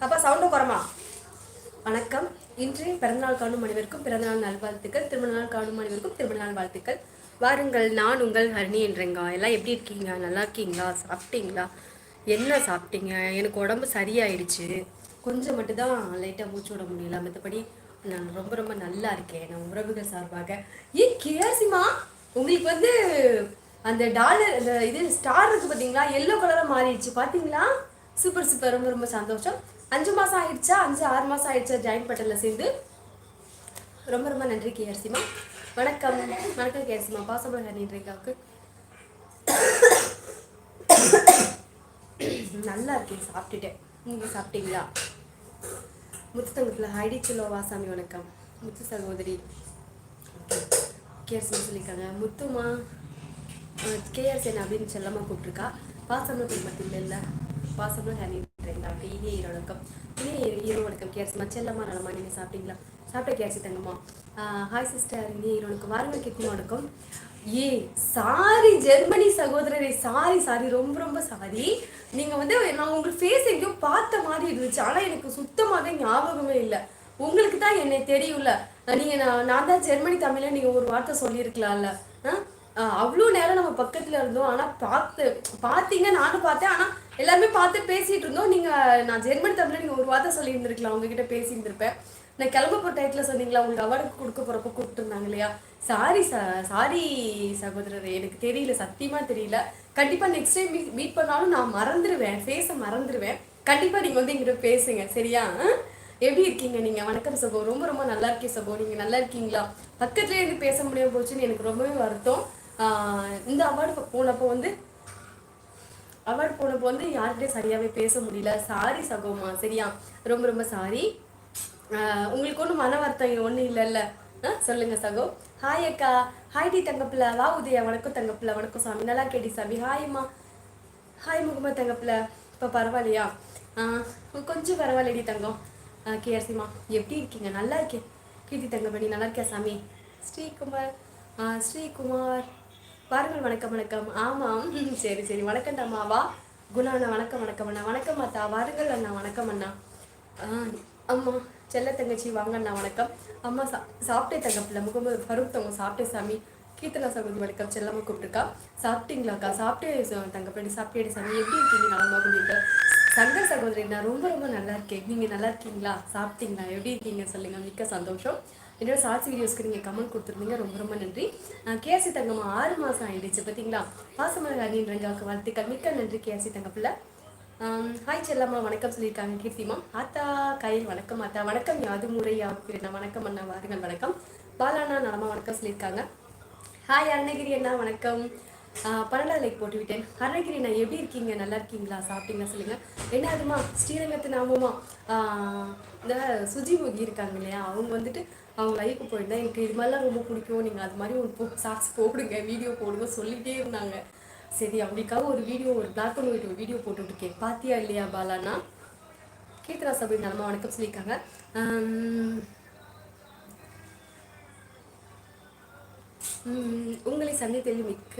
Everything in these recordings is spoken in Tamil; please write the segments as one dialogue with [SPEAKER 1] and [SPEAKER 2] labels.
[SPEAKER 1] அப்பா சவுண்டு குறமா. வணக்கம். இன்றைய பிறந்தநாள் காணும் அனைவருக்கும் பிறந்தநாள் நல்வாழ்த்துக்கள். திருமண நாள் காணும் அனைவருக்கும் திருமண நாள் வாழ்த்துக்கள். வாருங்கள், நான் உங்கள் ஹரிணி என்றேங்க. எல்லாம் எப்படி இருக்கீங்க? நல்லா இருக்கீங்களா? சாப்பிட்டீங்களா? என்ன சாப்பிட்டீங்க? எனக்கு உடம்பு சரியாயிடுச்சு. கொஞ்சம் மட்டும்தான் லைட்டாக மூச்சு விட முடியல. மற்றபடி நான் ரொம்ப ரொம்ப நல்லா இருக்கேன். நான் உறவுகள் சார்பாக கேசிமா உங்களுக்கு அந்த டாலர் அந்த இது ஸ்டார் இருக்கு பார்த்தீங்களா, எல்லோ கலராக மாறிடுச்சு பார்த்தீங்களா? சூப்பர் சூப்பர், ரொம்ப ரொம்ப சந்தோஷம். 5 மாதம் ஆயிடுச்சா, 5-6 மாதம் ஆயிடுச்சா ஜாயின் பட்டனில் சேர்ந்து? ரொம்ப ரொம்ப நன்றி கேஆர்சிமா. வணக்கம் வணக்கம் கேஆர்சிமா. பாசமல ஹரின்றேக்காவுக்கு நல்லா இருக்கேன், சாப்பிட்டுட்டேன். நீங்கள் சாப்பிட்டீங்களா? முத்து தங்கத்தில் ஐடி சொல்லோ வாசாமி வணக்கம். முத்து சகோதரி கேஆர்சிமா சொல்லியிருக்காங்க. முத்துமா கேஆர்சி அப்படின்னு செல்லமாக கூப்பிட்ருக்கா. பாசமல குடும்பத்தில் இல்லை, பாசமல ஹரின்றேங்க. இனிய ஈரோடு வணக்கம் கேஆர்சிமா. செல்லம்மா நலமா? நீங்கள் சாப்பிட்டீங்களா? சாப்பிட்ட கேஆர்சி தங்கம்மா. ஹாய் சிஸ்டர், இனிய ஈரோடுக்கு வாருங்க. கீர்த்திமா வணக்கம். சாரி ஜெர்மனி சகோதரரை, சாரி ரொம்ப ரொம்ப சாரி. நீங்கள் நான் உங்களுக்கு ஃபேஸ் எங்கேயோ பார்த்த மாதிரி இருந்துச்சு, ஆனால் எனக்கு சுத்தமாக ஞாபகமே இல்லை. உங்களுக்கு தான் என்னை தெரியும்ல. நீங்கள் நான் தான் ஜெர்மனி தமிழில் நீங்கள் ஒரு வார்த்தை சொல்லியிருக்கலாம்ல. அவ்வளோ நேரம் நம்ம பக்கத்தில் இருந்தோம், ஆனால் பார்த்தீங்க, நானும் பார்த்தேன். ஆனால் எல்லாருமே பார்த்து பேசிகிட்டு இருந்தோம். நான் ஜெர்மனி தமிழில் நீங்கள் ஒரு வார்த்தை சொல்லியிருந்துருக்கலாம், உங்ககிட்ட பேசியிருந்திருப்பேன். நான் கிளம்ப போகிற டைத்தில் சொன்னீங்களா, உங்களுக்கு அவார்டு கொடுக்க போகிறப்ப கூப்பிட்டுருந்தாங்க இல்லையா? சாரி சகோதரர், எனக்கு தெரியல, சத்தியமாக தெரியல. கண்டிப்பாக நெக்ஸ்ட் டைம் மீட் பண்ணாலும் நான் மறந்துடுவேன், ஃபேஸை மறந்துடுவேன். கண்டிப்பாக நீங்கள் எங்கிட்ட பேசுங்க, சரியா? எப்படி இருக்கீங்க நீங்கள்? வணக்கம் சகோ. ரொம்ப ரொம்ப நல்லா இருக்கேன் சகோ. நீங்கள் நல்லா இருக்கீங்களா? பக்கத்துலேயே எனக்கு பேச முடியாமல் போச்சுன்னு எனக்கு ரொம்பவே வருத்தம். இந்த அவார்டு போனப்போ யார்கிட்டே சரியாகவே பேச முடியல. சாரி சகோமா, சரியா? ரொம்ப ரொம்ப சாரி. உங்களுக்கு ஒன்றும் மன வருத்தம் ஒன்றும் இல்லைல்ல? சொல்லுங்க சகோ. ஹாய் அக்கா. ஹாய் டி தங்கப்பிள்ள. வா உதயா. வணக்கம் தங்கப்பிள்ள. வணக்கம் சாமி. நல்லா கேட்டி சாமி. ஹாய்மா. ஹாய் முகமது தங்கப்பிள்ள. இப்போ பரவாயில்லையா? கொஞ்சம் பரவாயில்லடி தங்கம். கேஆர்சிமா எப்படி இருக்கீங்க? நல்லா இருக்கேன். கீர்த்தி தங்கப்படி நல்லா இருக்கா சாமி? ஸ்ரீகுமார் பாருங்கள். வணக்கம் வணக்கம். ஆமாம், சரி வணக்கம்டாமா. வா குணா அண்ணா. வணக்கம் அண்ணா. வணக்கம் அத்தா. வாருங்கள் அண்ணா. வணக்கம் அண்ணா. அம்மா செல்ல தங்கச்சி வாங்க அண்ணா. வணக்கம் அம்மா. சாப்பிட்டே தங்கப்பில்ல. முகமது ஃபருக் தங்க சாப்பிட்டே சாமி. கீர்த்தனா சகோதரி வணக்கம். செல்லம்மா கூப்பிட்டுருக்கா. சாப்பிட்டீங்களாக்கா? சாப்பிட்டே தங்கப்படி. சாப்பிட்டே சாமி. எப்படி இருக்கீங்க? நலமா பண்ணிட்டு. சங்கர் சகோதரி, நான் ரொம்ப ரொம்ப நல்லா இருக்கேன். நீங்கள் நல்லா இருக்கீங்களா? சாப்பிட்டீங்களா? எப்படி இருக்கீங்க சொல்லுங்கள். மிக்க சந்தோஷம். என்னோட ஷார்ட்ஸ் வீடியோஸ்க்கு நீங்கள் கமெண்ட் கொடுத்துருந்தீங்க, ரொம்ப ரொம்ப நன்றி. கேஆர்சி தங்கம்மா 6 மாதம் ஆயிடுச்சு பார்த்தீங்களா? பாசமலர் ஹரின்றங்காவுக்கு வாழ்த்துக்கள். மிக்க நன்றி கேஆர்சி தங்கப்பில்ல. ஹாய் செல்லம்மா வணக்கம் சொல்லியிருக்காங்க கீர்த்திமா. ஆத்தா கையில் வணக்கம் ஆத்தா. வணக்கம் யாது முறை யாருக்குறேண்ணா. வணக்கம் அண்ணா. வாருங்கள். வணக்கம் பாலாண்ணா. நலமா வணக்கம் சொல்லியிருக்காங்க. ஹாய் அருணகிரி அண்ணா. வணக்கம். 12 லைக் போட்டு விட்டேன். அருணகிரி அண்ணா எப்படி இருக்கீங்க? நல்லா இருக்கீங்களா? சாப்பிட்டீங்களா சொல்லுங்கள். என்ன அதுமா ஸ்ரீரங்கத்து நாமமா இந்த சுஜிமுகி இருக்காங்க இல்லையா, அவங்க அவங்க லைஃப் போயிருந்தா எனக்கு இது மாதிரிலாம் ரொம்ப பிடிக்கும், நீங்கள் அது மாதிரி ஒரு சாக்ஸ் போடுங்க, வீடியோ போடுங்க சொல்லிகிட்டே இருந்தாங்க. சரி, அவங்களுக்காக ஒரு பிளாக் அண்ட் ஒயிட் ஒரு வீடியோ போட்டுட்ருக்கேன். பாத்தியா இல்லையா பாலாண்ணா? கீர்த்தனா சபை நலமா வணக்கம் சொல்லியிருக்காங்க. உங்களை சந்தித்ததில் மிக்க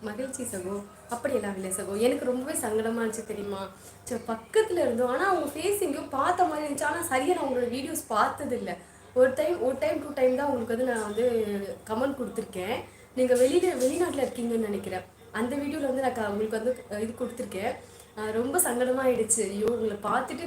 [SPEAKER 1] மகிழ்ச்சி சகோ. அப்படியெல்லாம் இல்லை சகோ, எனக்கு ரொம்பவே சங்கடமாக இருந்துச்சு தெரியுமா? சரி, பக்கத்தில் இருந்தோம், ஆனால் அவங்க ஃபேஸ் எங்கேயும் பார்த்த மாதிரி இருந்துச்சு, ஆனால் சரியாக நான் உங்களோட வீடியோஸ் பார்த்ததில்லை. ஒரு டைம் 2 டைம் தான் உங்களுக்கு நான் கமெண்ட் கொடுத்துருக்கேன். நீங்கள் வெளிநாட்டில் இருக்கீங்கன்னு நினைக்கிறேன். அந்த வீடியோவில் நான் உங்களுக்கு இது கொடுத்துருக்கேன். ரொம்ப சங்கடமாக ஆயிடுச்சு. ஐயோ, உங்களை பார்த்துட்டு